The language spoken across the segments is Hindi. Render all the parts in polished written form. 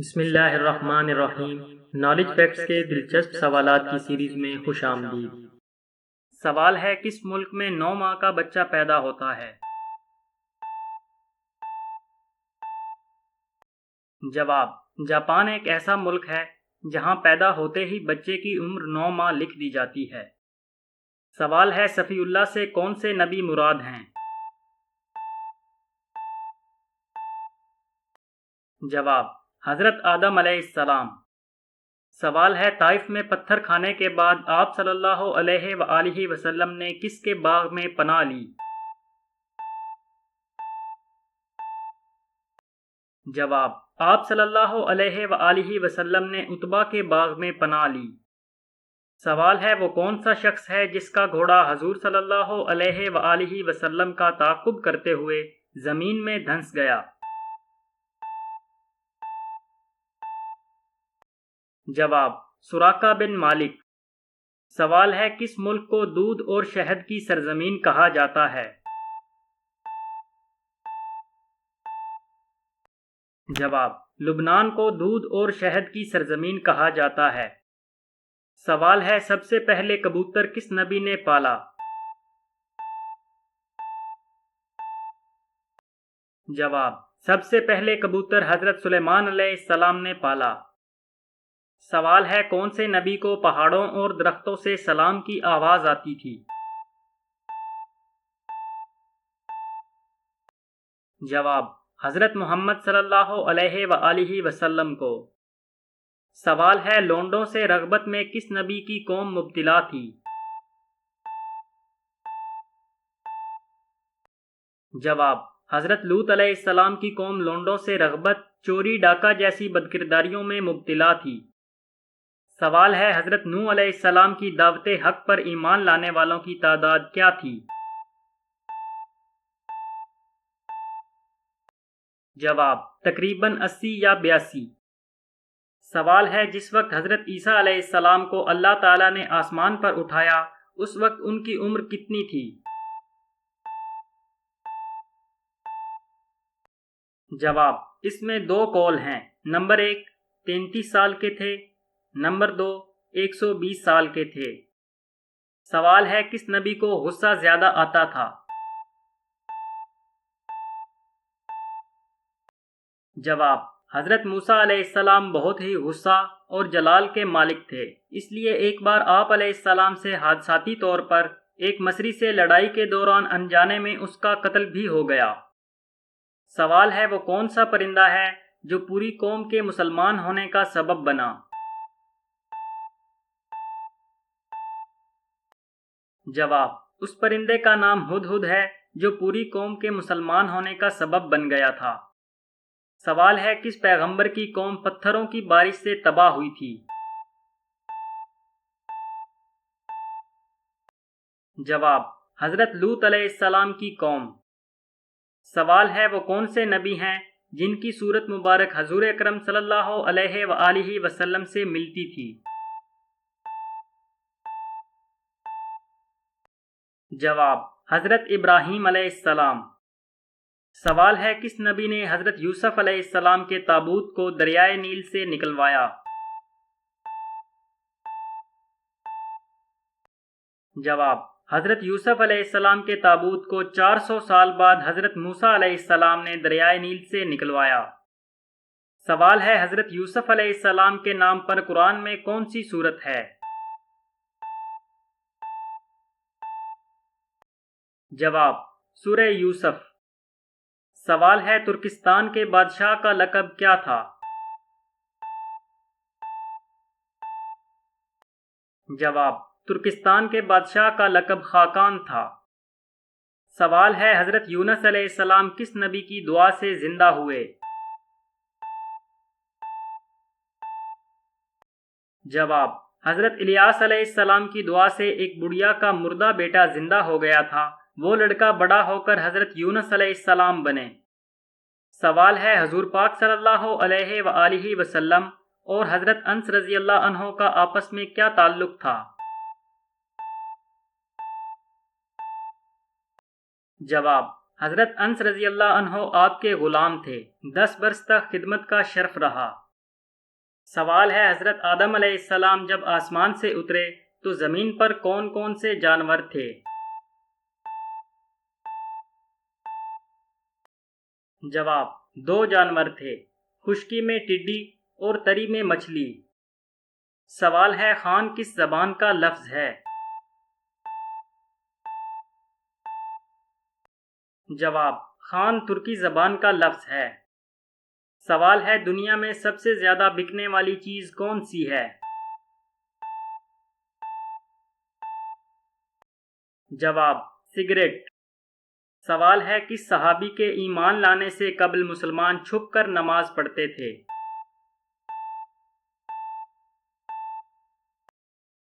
बिस्मिल्लाहिर्रहमानिर्रहीम। नॉलेज फैक्ट्स के दिलचस्प सवालात की सीरीज में खुशामदीद। सवाल है, किस मुल्क में 9 माह का बच्चा पैदा होता है? जवाब, जापान एक ऐसा मुल्क है जहां पैदा होते ही बच्चे की उम्र 9 माह लिख दी जाती है। सवाल है, सफ़ीउल्लाह से कौन से नबी मुराद हैं? जवाब, हज़रत आदम अलैहिस्सलाम। सवाल है, ताइफ में पत्थर खाने के बाद आप सल्लल्लाहु अलैहि वसल्लम ने किसके बाग में पनाह ली? जवाब, आप सल्लल्लाहु अलैहि वसल्लम ने उतबा के बाग में पनाह ली। सवाल है, वो कौन सा शख्स है जिसका घोड़ा हजूर सल्लल्लाहु अलैहि वसल्लम का ताक़ुब करते हुए ज़मीन में धंस गया? जवाब, सुराका बिन मालिक। सवाल है, किस मुल्क को दूध और शहद की सरजमीन कहा जाता है? जवाब, लुबनान को दूध और शहद की सरजमीन कहा जाता है। सवाल है, सबसे पहले कबूतर किस नबी ने पाला? जवाब, सबसे पहले कबूतर हजरत सुलेमान अलैहिस्सलाम ने पाला। सवाल है, कौन से नबी को पहाड़ों और दरख्तों से सलाम की आवाज आती थी? जवाब, हजरत मोहम्मद सल्लल्लाहु अलैहि वसल्लम को। सवाल है, लोंडों से रगबत में किस नबी की कौम मुब्तिला थी? जवाब, हजरत लूत अलैहिस्सलाम की कौम लोंडों से रगबत, चोरी डाका जैसी बदकिरदारियों में मुब्तिला थी। सवाल है, हजरत नूह अलैहिस्सलाम की दावते हक पर ईमान लाने वालों की तादाद क्या थी? जवाब, तकरीबन 80 या 82। सवाल है, जिस वक्त हजरत ईसा अलैहिस्सलाम को अल्लाह ताला ने आसमान पर उठाया उस वक्त उनकी उम्र कितनी थी? जवाब, इसमें दो कौल हैं। नंबर 1 33 साल के थे, नंबर 2 120 साल के थे। सवाल है, किस नबी को गुस्सा ज्यादा आता था? जवाब, हजरत मूसा अलैहिस्सलाम बहुत ही गुस्सा और जलाल के मालिक थे, इसलिए एक बार आप अलैहिस्सलाम से हादसाती तौर पर एक मसरी से लड़ाई के दौरान अनजाने में उसका कत्ल भी हो गया। सवाल है, वो कौन सा परिंदा है जो पूरी कौम के मुसलमान होने का सबब बना? जवाब, उस परिंदे का नाम हुदहुद है जो पूरी कौम के मुसलमान होने का सबब बन गया था। सवाल है, किस पैगंबर की कौम पत्थरों की बारिश से तबाह हुई थी? जवाब, हजरत लूत अलैहिस्सलाम की कौम। सवाल है, वो कौन से नबी हैं जिनकी सूरत मुबारक हजूर अकरम सल्लल्लाहु अलैहि वसल्लम से मिलती थी? जवाब, हजरत इब्राहीम अलैहिस्सलाम। सवाल है, किस नबी ने हजरत यूसुफ अलैहिस्सलाम के ताबूत को दरियाए नील से निकलवाया? जवाब, हजरत यूसुफ अलैहिस्सलाम के ताबूत को 400 साल बाद हजरत मूसा अलैहिस्सलाम ने दरियाए नील से निकलवाया। सवाल है, हजरत यूसुफ अलैहिस्सलाम के नाम पर कुरान में कौन सी सूरत है? जवाब, सूरह यूसुफ। सवाल है, तुर्किस्तान के बादशाह का लक़ब क्या था? जवाब, तुर्किस्तान के बादशाह का लक़ब खाकान था। सवाल है, हजरत यूनुस अलैहिस्सलाम किस नबी की दुआ से जिंदा हुए? जवाब, हजरत इलियास अलैहिस्सलाम की दुआ से एक बुढ़िया का मुर्दा बेटा जिंदा हो गया था, वो लड़का बड़ा होकर हजरत यूनुस अलैहिस्सलाम बने। सवाल है, हजूर पाक सल्लल्लाहु अलैहि वसल्लम और हजरत अनस रजी अल्लाह अन्हो का आपस में क्या ताल्लुक था? जवाब, हजरत अनस रजी अल्लाह अन्हो आपके गुलाम थे, 10 बरस तक खिदमत का शर्फ रहा। सवाल है, हजरत आदम अलैहिस्सलाम जब आसमान से उतरे तो जमीन पर कौन कौन से जानवर थे? जवाब, दो जानवर थे, खुश्की में टिड्डी और तरी में मछली। सवाल है, खान किस जबान का लफ्ज है? जवाब, खान तुर्की जबान का लफ्ज है। सवाल है, दुनिया में सबसे ज्यादा बिकने वाली चीज कौन सी है? जवाब, सिगरेट। सवाल है, किस सहाबी के ईमान लाने से कबल मुसलमान छुपकर नमाज पढ़ते थे?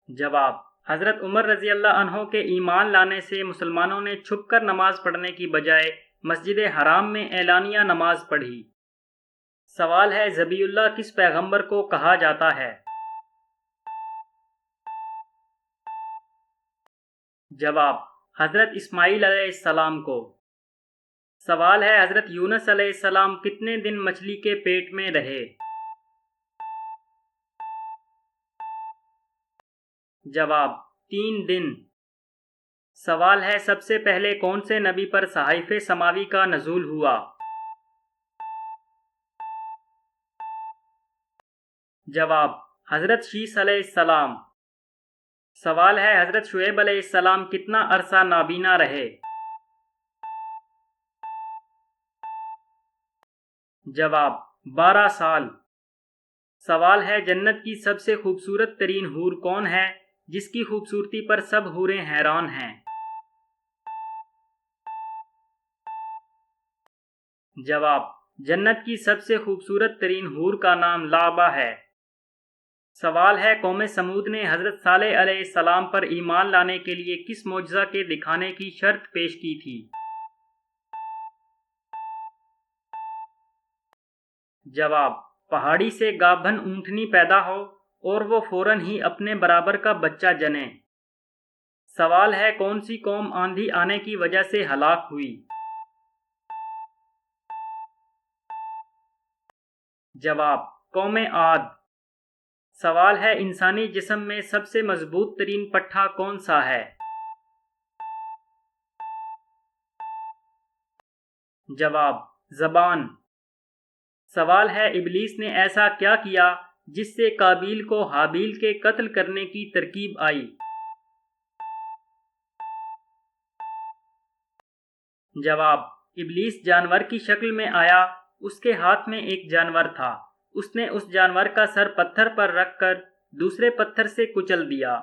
जवाब, हजरत उमर रजी अल्लाह अन्हो के ईमान लाने से मुसलमानों ने छुपकर नमाज पढ़ने की बजाय मस्जिद हराम में एलानिया नमाज पढ़ी। सवाल है, ज़बीउल्लाह किस पैगंबर को कहा जाता है? जवाब, हजरत इस्माईल अलैहिस्सलाम को। सवाल है, हजरत यूनुस अलैहिस्सलाम कितने दिन मछली के पेट में रहे? जवाब, 3 दिन। सवाल है, सबसे पहले कौन से नबी पर सहाइफे समावी का नज़ूल हुआ? जवाब, हजरत शीस अलैहिस्सलाम। सवाल है, हजरत शुएब अलैहिस्सलाम कितना अरसा नाबीना रहे? जवाब, 12 साल। सवाल है, जन्नत की सबसे खूबसूरत तरीन हूर कौन है जिसकी खूबसूरती पर सब हूरें हैरान हैं? जवाब, जन्नत की सबसे खूबसूरत तरीन हूर का नाम लाबा है। सवाल है, कौम समूद ने हजरत सालेह अलैहिस्सलाम पर ईमान लाने के लिए किस मोजज़ा के दिखाने की शर्त पेश की थी? जवाब, पहाड़ी से गाभन ऊंटनी पैदा हो और वो फौरन ही अपने बराबर का बच्चा जने। सवाल है, कौन सी कौम आंधी आने की वजह से हलाक हुई? जवाब, कौम आद। सवाल है, इंसानी जिस्म में सबसे मजबूत तरीन पट्टा कौन सा है? जवाब, ज़बान। सवाल है, इब्लीस ने ऐसा क्या किया जिससे काबील को हाबील के कत्ल करने की तरकीब आई? जवाब, इब्लीस जानवर की शक्ल में आया, उसके हाथ में एक जानवर था, उसने उस जानवर का सर पत्थर पर रखकर दूसरे पत्थर से कुचल दिया।